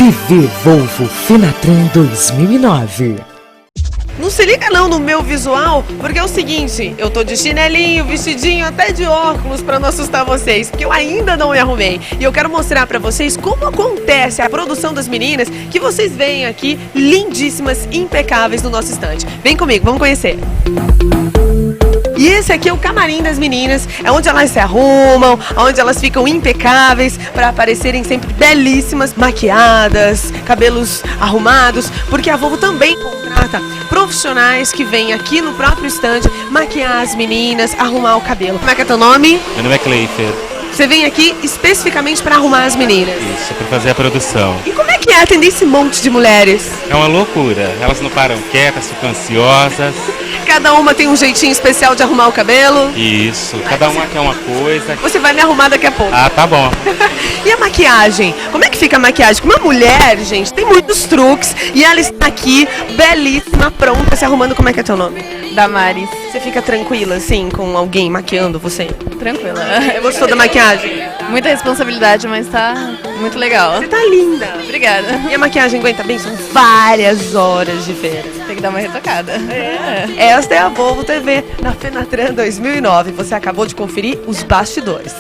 TV Volvo Fenatran 2009. Não se liga não no meu visual, porque é o seguinte, eu tô de chinelinho, vestidinho, até de óculos pra não assustar vocês, porque eu ainda não me arrumei. E eu quero mostrar pra vocês como acontece a produção das meninas, que vocês veem aqui, lindíssimas, impecáveis no nosso estande. Vem comigo, vamos conhecer. E esse aqui é o camarim das meninas, é onde elas se arrumam, onde elas ficam impecáveis para aparecerem sempre belíssimas, maquiadas, cabelos arrumados, porque a Volvo também contrata profissionais que vêm aqui no próprio estande maquiar as meninas, arrumar o cabelo. Como é que é teu nome? Meu nome é Cleifer. Você vem aqui especificamente para arrumar as meninas. Isso, para fazer a produção. E como é que é atender esse monte de mulheres? É uma loucura. Elas não param quietas, ficam ansiosas. Cada uma tem um jeitinho especial de arrumar o cabelo. Isso, cada uma quer uma coisa. Você vai me arrumar daqui a pouco. Ah, tá bom. E a maquiagem? Como é que fica a maquiagem? Uma mulher, gente, tem muitos truques e ela está aqui, belíssima, pronta, se arrumando. Como é que é teu nome? Damares. Você fica tranquila, assim, com alguém maquiando você? Tranquila. Gostou da maquiagem? Muita responsabilidade, mas tá muito legal. Você tá linda. Obrigada. E a maquiagem aguenta bem? São várias horas de feira. Tem que dar uma retocada. Esta é a Volvo TV na Fenatran 2009. Você acabou de conferir os bastidores.